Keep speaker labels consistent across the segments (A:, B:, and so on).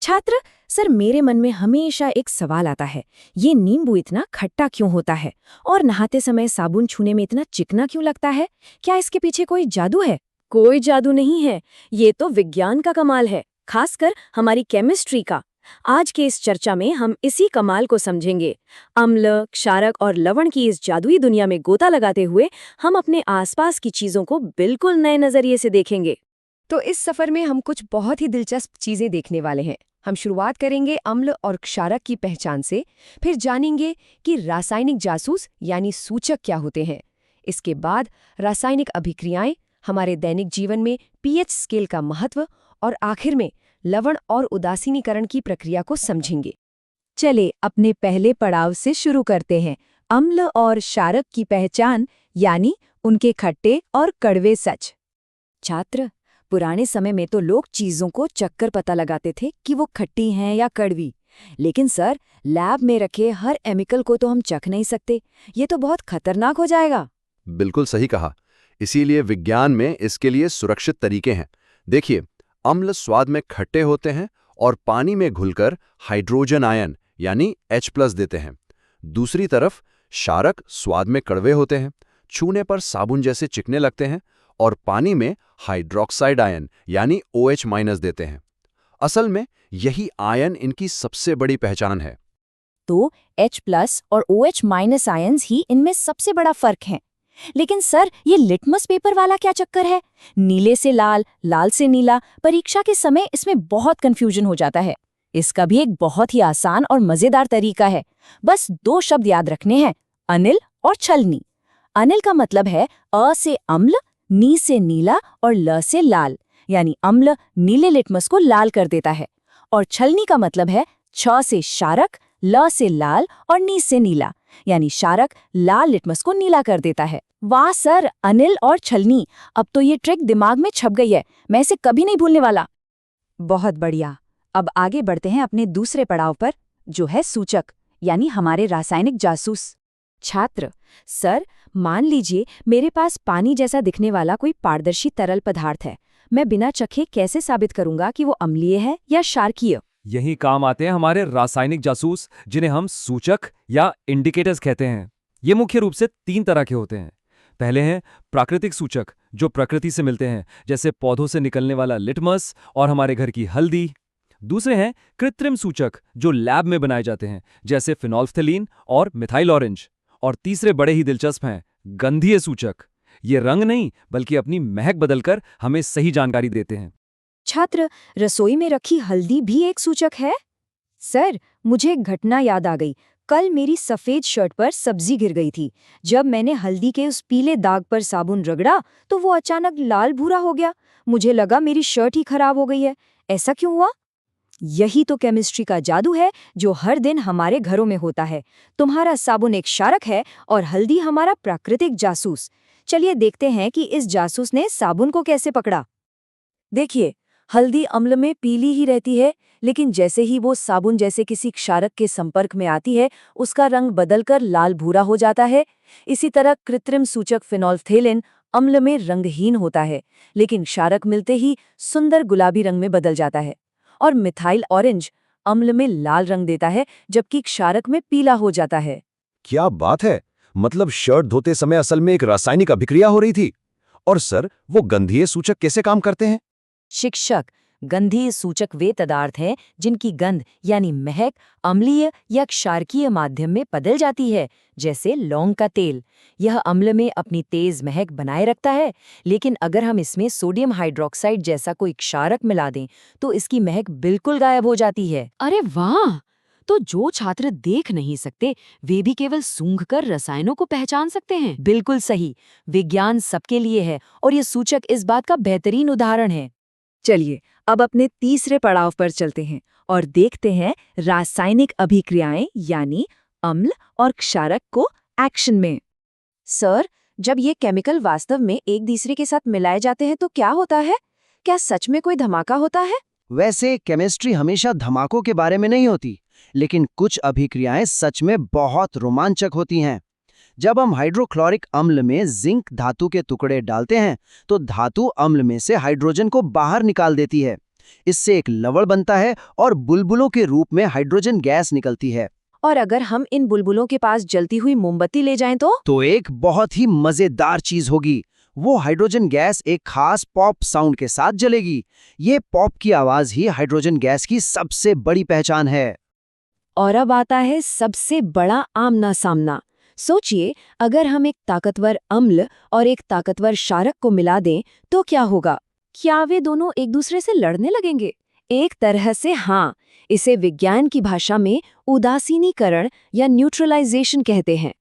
A: छात्र, सर मेरे मन में हमेशा एक सवाल आता है, ये नींबू इतना खट्टा क्यों होता है और नहाते समय साबुन छूने में इतना चिकना क्यों लगता है? क्या इसके पीछे कोई जादू है? कोई जादू नहीं है, ये तो विज्ञान का कमाल है, खासकर हमारी केमिस्ट्री का। आज के इस चर्चा में हम इसी कमाल को समझेंगे। अम्ल, क्षारक और लवण की इस जादुई दुनिया में गोता लगाते हुए हम अपने आसपास की चीजों को बिल्कुल नए नजरिए से देखेंगे।
B: तो इस सफर में हम कुछ बहुत ही दिलचस्प चीजें देखने वाले हैं। हम शुरुआत करेंगे अम्ल और क्षारक की पहचान से, फिर जानेंगे कि रासायनिक जासूस यानी सूचक क्या होते हैं। इसके बाद रासायनिक अभिक्रियाएं, हमारे दैनिक जीवन में पीएच स्केल का महत्व और आखिर में लवण और उदासीनीकरण की प्रक्रिया को समझेंगे।
C: चले अपने पहले पड़ाव से शुरू करते हैं, अम्ल और क्षारक की पहचान यानी उनके खट्टे और कड़वे सच।
A: छात्र, पुराने समय में तो लोग चीजों को चक्कर पता लगाते थे कि वो खट्टी हैं या कड़वी। लेकिन सर, लैब में रखे हर केमिकल को तो हम चख नहीं सकते, ये तो बहुत खतरनाक हो जाएगा।
D: बिल्कुल सही कहा। इसीलिए विज्ञान में इसके लिए सुरक्षित तरीके हैं। देखिए, अम्ल स्वाद में खट्टे होते हैं और पानी में घुलकर हाइड्रोजन आयन यानी H+ देते हैं। दूसरी तरफ क्षारक स्वाद में कड़वे होते हैं, छूने पर साबुन जैसे चिकने लगते हैं और पानी में हाइड्रोक्साइड आयन यानी OH- देते हैं। असल में यही आयन इनकी सबसे बड़ी पहचान है।
A: तो H+ और OH- आयन्स ही इनमें सबसे बड़ा फर्क है। लेकिन सर, ये लिटमस पेपर वाला क्या चक्कर है? नीले से लाल, लाल से नीला, परीक्षा के समय इसमें बहुत कंफ्यूजन हो जाता है। इसका भी एक बहुत ही आसान और मजेदार तरीका है। बस 2 शब्द याद रखने हैं, अनिल और छलनी। अनिल का मतलब है अ से अम्ल, नी से नीला और ल से लाल, यानी अम्ल नीले लिटमस को लाल कर देता है। और छलनी का मतलब है छ से क्षारक, ल से लाल और नी से नीला, यानी क्षारक लाल लिटमस को नीला कर देता है। वाह सर, अनिल और छलनी, अब तो ये ट्रिक दिमाग में छप गई है, मैं इसे कभी नहीं भूलने वाला।
C: बहुत बढ़िया। अब आगे बढ़ते हैं अपने दूसरे पड़ाव पर, जो है सूचक यानी हमारे रासायनिक जासूस।
A: छात्र, सर मान लीजिए मेरे पास पानी जैसा दिखने वाला कोई पारदर्शी तरल पदार्थ है। मैं बिना चखे कैसे साबित करूंगा कि वो अम्लीय है या क्षारकीय?
E: यही काम आते हैं हमारे रासायनिक जासूस, जिन्हें हम सूचक या इंडिकेटर्स कहते हैं। ये मुख्य रूप से 3 तरह के होते हैं। पहले हैं प्राकृतिक सूचक, जो प्रकृति से मिलते हैं, जैसे पौधों से निकलने वाला लिटमस और हमारे घर की हल्दी। दूसरे हैं कृत्रिम सूचक, जो लैब में बनाए जाते हैं, जैसे फिनोल्फ्थलीन और मिथाइल ऑरेंज। और तीसरे बड़े ही दिलचस्प हैं गंधीय सूचक। ये रंग नहीं बल्कि अपनी महक बदलकर हमें सही जानकारी देते हैं।
A: छात्र, रसोई में रखी हल्दी भी एक सूचक है? सर, मुझे एक घटना याद आ गई। कल मेरी सफेद शर्ट पर सब्जी गिर गई थी। जब मैंने हल्दी के उस पीले दाग पर साबुन रगड़ा तो वो अचानक लाल भूरा हो गया। मुझे लगा मेरी शर्ट ही खराब हो गई है। ऐसा क्यों हुआ? यही तो केमिस्ट्री का जादू है, जो हर दिन हमारे घरों में होता है। तुम्हारा साबुन एक क्षारक है और हल्दी हमारा प्राकृतिक जासूस। चलिए देखते हैं कि इस जासूस ने साबुन को कैसे पकड़ा।
C: देखिए, हल्दी अम्ल में पीली ही रहती है, लेकिन जैसे ही वो साबुन जैसे किसी क्षारक के संपर्क में आती है, उसका रंग बदलकर लाल भूरा हो जाता है। इसी तरह कृत्रिम सूचक फिनोल्फ्थेलिन अम्ल में रंगहीन होता है, लेकिन क्षारक मिलते ही सुंदर गुलाबी रंग में बदल जाता है। और मिथाइल ऑरेंज अम्ल में लाल रंग देता है, जबकि क्षारक में पीला हो जाता है।
F: क्या बात है! मतलब शर्ट धोते समय असल में एक रासायनिक अभिक्रिया हो रही थी। और सर, वो गंधीय सूचक कैसे काम करते हैं?
A: शिक्षक, गंधीय सूचक वे पदार्थ हैं जिनकी गंध यानी महक अम्लीय या क्षारकीय माध्यम में बदल जाती है, जैसे लौंग का तेल। यह अम्ल में अपनी तेज महक बनाए रखता है, लेकिन अगर हम इसमें सोडियम हाइड्रोक्साइड जैसा कोई क्षारक मिला दें तो इसकी महक बिल्कुल गायब हो जाती है।
G: अरे वाह! तो जो छात्र देख नहीं सकते, वे भी केवल सूंघकर रसायनों को पहचान सकते हैं।
A: बिल्कुल सही, विज्ञान सबके लिए है और ये सूचक इस बात का बेहतरीन उदाहरण है।
C: चलिए अब अपने तीसरे पड़ाव पर चलते हैं और देखते हैं रासायनिक अभिक्रियाएं यानी अम्ल और क्षारक को एक्शन में।
A: सर, जब ये केमिकल वास्तव में एक दूसरे के साथ मिलाए जाते हैं तो क्या होता है? क्या सच में कोई धमाका होता है?
H: वैसे केमिस्ट्री हमेशा धमाकों के बारे में नहीं होती, लेकिन कुछ अभिक्रियाएं सच में बहुत रोमांचक होती हैं। जब हम हाइड्रोक्लोरिक अम्ल में जिंक धातु के टुकड़े डालते हैं तो धातु अम्ल में से हाइड्रोजन को बाहर निकाल देती है। इससे एक लवण बनता है और बुलबुलों के रूप में हाइड्रोजन गैस निकलती है।
B: और अगर हम इन बुलबुलों के पास जलती हुई मोमबत्ती ले जाएं तो
H: एक बहुत ही मजेदार चीज होगी। वो हाइड्रोजन गैस एक खास पॉप साउंड के साथ जलेगी। ये पॉप की आवाज ही हाइड्रोजन गैस की सबसे बड़ी पहचान है।
B: और अब आता है सबसे बड़ा आमना सामना। सोचिए, अगर हम एक ताकतवर अम्ल और एक ताकतवर क्षारक को मिला दें तो क्या होगा? क्या वे दोनों एक दूसरे से लड़ने लगेंगे? एक तरह से हाँ। इसे विज्ञान की भाषा में उदासीनीकरण या न्यूट्रलाइजेशन कहते हैं।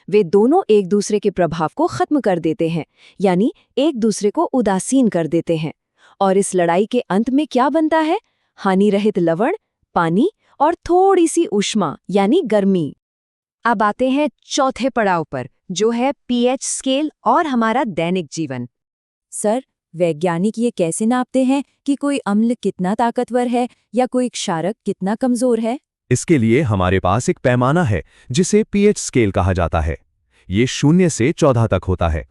B: वे दोनों एक दूसरे के प्रभाव को खत्म कर देते हैं, यानी एक दूसरे को उदासीन कर देते हैं। और इस लड़ाई के अंत में क्या बनता है? हानिरहित लवण, पानी और थोड़ी सी ऊष्मा यानी गर्मी। अब आते हैं चौथे पड़ाव पर, जो है पीएच स्केल और हमारा दैनिक जीवन।
A: सर, वैज्ञानिक ये कैसे नापते हैं कि कोई अम्ल कितना ताकतवर है या कोई क्षारक कितना कमजोर है?
F: इसके लिए हमारे पास एक पैमाना है जिसे पीएच स्केल कहा जाता है। ये 0 से 14 तक होता है।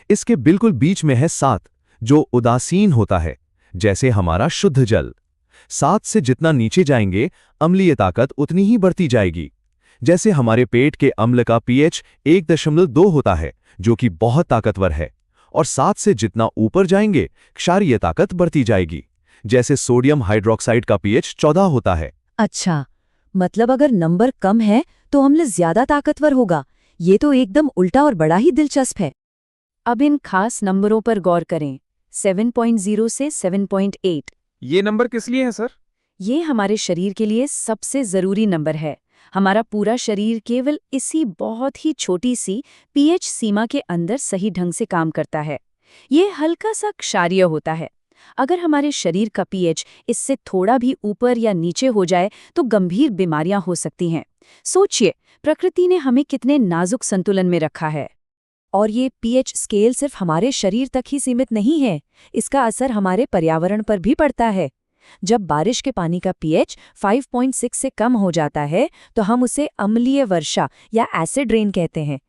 F: इसके बिल्कुल बीच में है 7, जो उदासीन होता है, जैसे हमारा शुद्ध जल। 7 से जितना नीचे जाएंगे, अम्लीय ताकत उतनी ही बढ़ती जाएगी। जैसे हमारे पेट के अम्ल का पीएच 1.2 होता है, जो कि बहुत ताकतवर है। और 7 से जितना ऊपर जाएंगे, क्षारीय ताकत बढ़ती जाएगी। जैसे सोडियम हाइड्रोक्साइड का पीएच 14 होता है।
A: अच्छा, मतलब अगर नंबर कम है तो अम्ल ज्यादा ताकतवर होगा। ये तो एकदम उल्टा और बड़ा ही दिलचस्प है। अब इन खास नंबरों पर गौर करें, 7.0 से 7.8।
E: ये नंबर किस लिए है सर?
A: ये हमारे शरीर के लिए सबसे जरूरी नंबर है। हमारा पूरा शरीर केवल इसी बहुत ही छोटी सी पीएच सीमा के अंदर सही ढंग से काम करता है। ये हल्का सा क्षारीय होता है। अगर हमारे शरीर का पीएच इससे थोड़ा भी ऊपर या नीचे हो जाए तो गंभीर बीमारियां हो सकती हैं। सोचिए, प्रकृति ने हमें कितने नाजुक संतुलन में रखा है। और ये पीएच स्केल सिर्फ हमारे शरीर तक ही सीमित नहीं है, इसका असर हमारे पर्यावरण पर भी पड़ता है। जब बारिश के पानी का पीएच 5.6 से कम हो जाता है तो हम उसे अम्लीय वर्षा या एसिड रेन कहते हैं।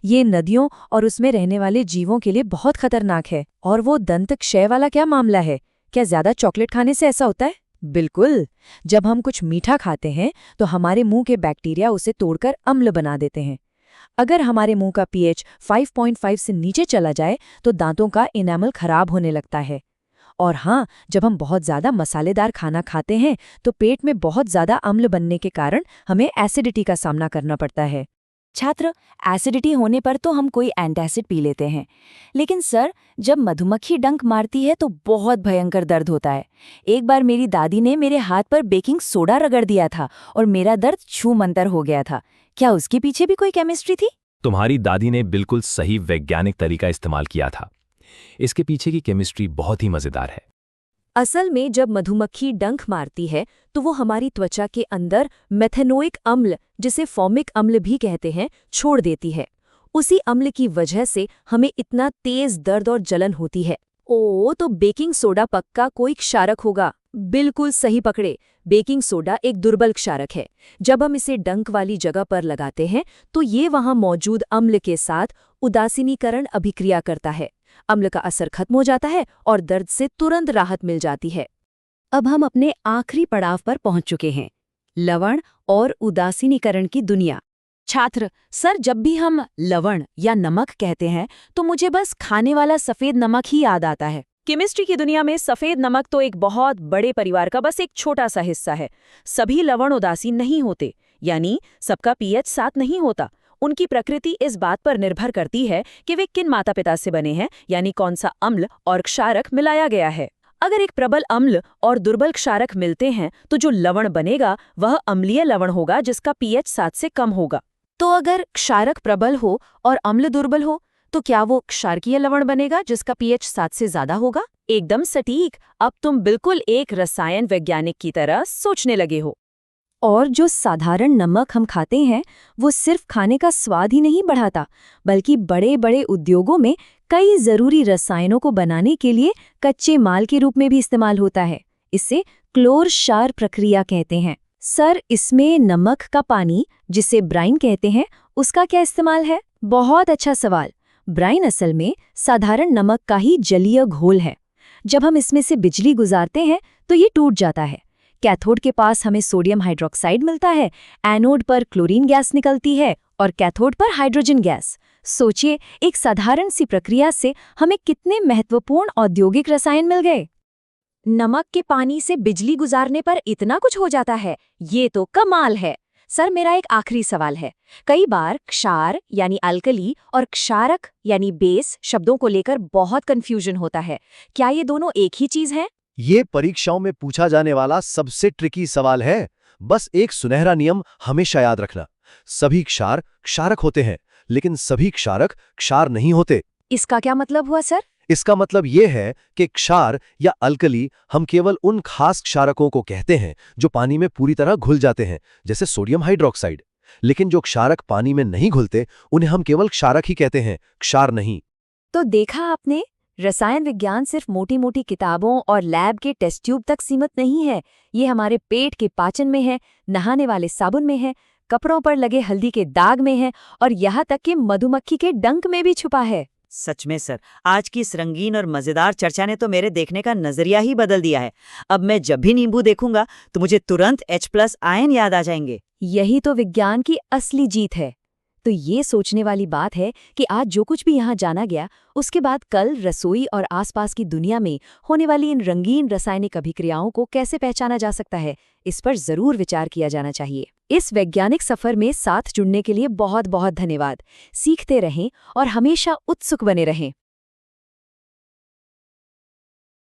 A: ये नदियों और उसमें रहने वाले जीवों के लिए बहुत खतरनाक है। और वो दंत क्षय वाला क्या मामला है? क्या ज्यादा चॉकलेट खाने से ऐसा होता है? बिल्कुल। जब हम कुछ मीठा खाते हैं तो हमारे मुंह के बैक्टीरिया उसे तोड़कर अम्ल बना देते हैं। अगर हमारे मुंह का पीएच 5.5 से नीचे चला जाए तो दांतों का इनेमल खराब होने लगता है। और हाँ, जब हम बहुत ज्यादा मसालेदार खाना खाते हैं तो पेट में बहुत ज्यादा अम्ल बनने के कारण हमें एसिडिटी का सामना करना पड़ता है। छात्र, एसिडिटी होने पर तो हम कोई एंटासिड पी लेते हैं, लेकिन सर, जब मधुमक्खी डंक मारती है तो बहुत भयंकर दर्द होता है। एक बार मेरी दादी ने मेरे हाथ पर बेकिंग सोडा रगड़ दिया था और मेरा दर्द छूमंतर हो गया था। क्या उसके पीछे भी कोई केमिस्ट्री थी?
I: तुम्हारी दादी ने बिल्कुल सही वैज्ञानिक तरीका इस्तेमाल किया था। इसके पीछे की केमिस्ट्री बहुत ही मजेदार है।
B: असल में जब मधुमक्खी डंक मारती है तो वो हमारी त्वचा के अंदर मेथेनोइक अम्ल, जिसे फॉर्मिक अम्ल भी कहते हैं, छोड़ देती है। उसी अम्ल की वजह से हमें इतना तेज दर्द और जलन होती है। तो बेकिंग सोडा पक्का कोई क्षारक होगा। बिल्कुल सही पकड़े, बेकिंग सोडा एक दुर्बल क्षारक है। जब हम इसे डंक वाली जगह पर लगाते हैं तो ये वहां मौजूद अम्ल के साथ उदासीनीकरण अभिक्रिया करता है। अम्ल का असर खत्म हो जाता है और दर्द से तुरंत राहत मिल जाती है। अब हम अपने आखिरी पड़ाव पर पहुंच चुके हैं, लवण और उदासीनीकरण की दुनिया। छात्र, सर, जब भी हम लवण या नमक कहते हैं तो मुझे बस खाने वाला सफेद नमक ही याद आता है। केमिस्ट्री की दुनिया में सफेद नमक तो एक बहुत बड़े परिवार का बस एक छोटा सा हिस्सा है। सभी लवण उदासीन नहीं होते, यानी सबका पीएच 7 नहीं होता। उनकी प्रकृति इस बात पर निर्भर करती है कि वे किन माता पिता से बने हैं, यानी कौन सा अम्ल और क्षारक मिलाया गया है। अगर एक प्रबल अम्ल और दुर्बल क्षारक मिलते हैं तो जो लवण बनेगा वह अम्लीय लवण होगा जिसका पीएच 7 से कम होगा। तो अगर क्षारक प्रबल हो और अम्ल दुर्बल हो तो क्या वो क्षारकीय लवण बनेगा जिसका पीएच 7 से ज्यादा होगा? एकदम सटीक। अब तुम बिल्कुल एक रसायन वैज्ञानिक की तरह सोचने लगे हो। और जो साधारण नमक हम खाते हैं वो सिर्फ खाने का स्वाद ही नहीं बढ़ाता, बल्कि बड़े बड़े उद्योगों में कई जरूरी रसायनों को बनाने के लिए कच्चे माल के रूप में भी इस्तेमाल होता है। इसे क्लोर क्षार प्रक्रिया कहते हैं। सर, इसमें नमक का पानी, जिसे ब्राइन कहते हैं, उसका क्या इस्तेमाल है? बहुत अच्छा सवाल। ब्राइन असल में साधारण नमक का ही जलीय घोल है।
A: जब हम इसमें से बिजली गुजारते हैं तो ये टूट जाता है। कैथोड के पास हमें सोडियम हाइड्रोक्साइड मिलता है, एनोड पर क्लोरीन गैस निकलती है और कैथोड पर हाइड्रोजन गैस। सोचिए, एक साधारण सी प्रक्रिया से हमें कितने महत्वपूर्ण औद्योगिक रसायन मिल गए। नमक के पानी से बिजली गुजारने पर इतना कुछ हो जाता है, ये तो कमाल है। सर, मेरा एक आखिरी सवाल है। कई बार क्षार यानी अल्कली और क्षारक यानी बेस शब्दों को लेकर बहुत कंफ्यूजन होता है। क्या ये दोनों एक ही चीज हैं?
J: ये परीक्षाओं में पूछा जाने वाला सबसे ट्रिकी सवाल है। बस एक सुनहरा नियम हमेशा याद रखना, सभी क्षार क्षारक होते हैं, लेकिन सभी क्षारक क्षार नहीं होते।
A: इसका क्या मतलब हुआ सर?
J: इसका मतलब ये है कि क्षार या अल्कली हम केवल उन खास क्षारकों को कहते हैं जो पानी में पूरी तरह घुल जाते हैं, जैसे सोडियम हाइड्रोक्साइड। लेकिन जो क्षारक पानी में नहीं घुलते, उन्हें हम केवल क्षारक ही कहते हैं, क्षार नहीं।
A: तो देखा आपने, रसायन विज्ञान सिर्फ मोटी मोटी किताबों और लैब के टेस्ट ट्यूब तक सीमित नहीं है। ये हमारे पेट के पाचन में है, नहाने वाले साबुन में है, कपड़ों पर लगे हल्दी के दाग में है और यहाँ तक कि मधुमक्खी के डंक में भी छुपा है।
K: सच में सर, आज की इस रंगीन और मजेदार चर्चा ने तो मेरे देखने का नजरिया ही बदल दिया है। अब मैं जब भी नींबू देखूंगा तो मुझे तुरंत H+ आयन याद आ जाएंगे।
A: यही तो विज्ञान की असली जीत है। तो ये सोचने वाली बात है कि आज जो कुछ भी यहाँ जाना गया, उसके बाद कल रसोई और आसपास की दुनिया में होने वाली इन रंगीन रासायनिक अभिक्रियाओं को कैसे पहचाना जा सकता है, इस पर जरूर विचार किया जाना चाहिए। इस वैज्ञानिक सफर में साथ जुड़ने के लिए बहुत बहुत धन्यवाद। सीखते रहें और हमेशा उत्सुक बने रहें।